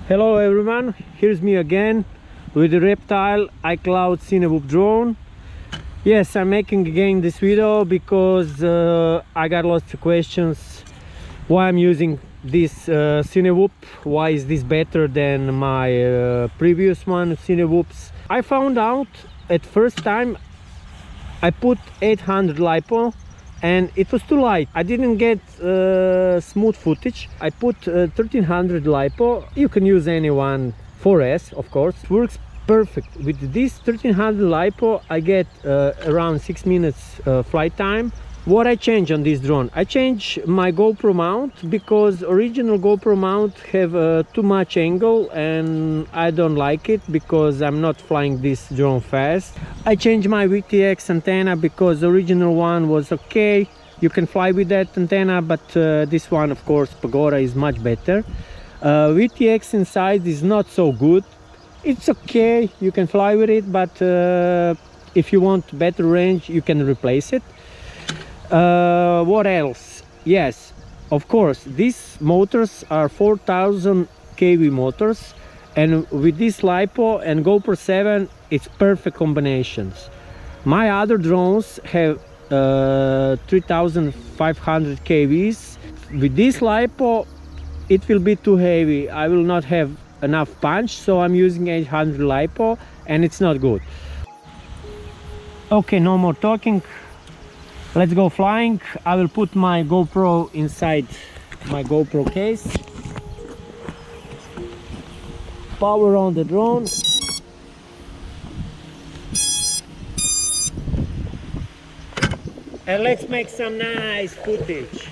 Hello everyone, here's me again with the Reptile CLOUD cinewhoop drone. Yes, I'm making again this video because I got lots of questions why I'm using this cinewhoop. Why is this better than my previous one, cinewhoops? I found out at first time I put 800 lipo and it was too light. I didn't get smooth footage. I put 1300 lipo. You can use any one, 4S of course. It works perfect. With this 1300 lipo I get around 6 minutes flight time. What I change on this drone? I change my GoPro mount because original GoPro mount have too much angle and I don't like it because I'm not flying this drone fast. I changed my VTX antenna because the original one was okay. You can fly with that antenna, but this one, of course, Pagoda is much better. VTX inside is not so good. It's okay, you can fly with it, but if you want better range, you can replace it. What else? Yes, of course, these motors are 4000 kV motors, and with this LiPo and GoPro 7 it's perfect combinations. My other drones have 3500 kVs. With this LiPo it will be too heavy. I will not have enough punch, so I'm using 800 LiPo and it's not good. Okay, no more talking. Let's go flying. I will put my GoPro inside my GoPro case. Power on the drone. And let's make some nice footage.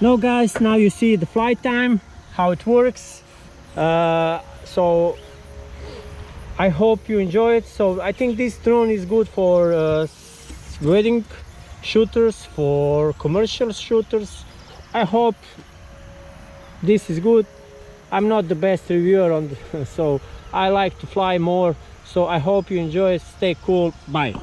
Now guys, now you see the flight time, how it works. So I hope you enjoy it. So I think this drone is good for wedding shooters, for commercial shooters. I hope this is good. I'm not the best reviewer on so I like to fly more. So I hope you enjoy it. Stay cool. Bye.